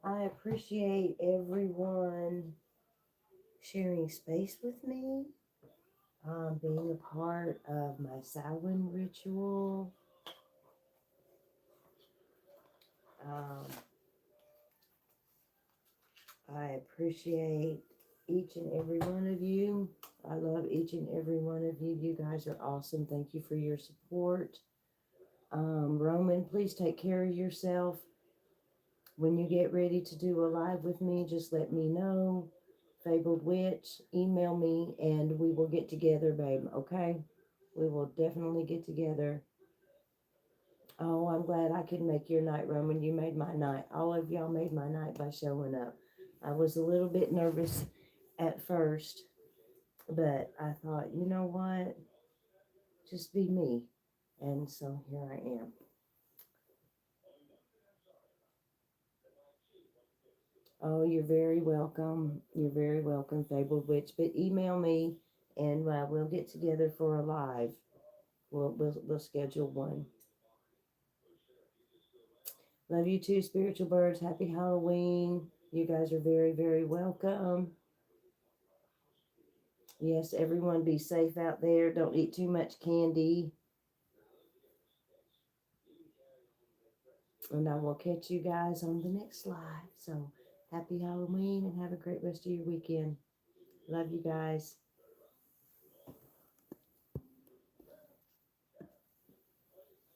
Speaker 1: I appreciate everyone sharing space with me, being a part of my Samhain ritual. Um, I appreciate each and every one of you. I love each and every one of you. You guys are awesome. Thank you for your support. Roman, please take care of yourself. When you get ready to do a live with me, just let me know. Fabled Witch, email me and we will get together, babe. Okay? We will definitely get together. Oh, I'm glad I could make your night, Roman. You made my night. All of y'all made my night by showing up. I was a little bit nervous at first, but I thought, you know what? Just be me. And so here I am. Oh, you're very welcome. You're very welcome, Fabled Witch. But email me and we'll get together for a live. We'll schedule one. Love you too, spiritual birds. Happy Halloween. You guys are very, very welcome. Yes, everyone be safe out there. Don't eat too much candy. And I will catch you guys on the next live. So happy Halloween and have a great rest of your weekend. Love you guys.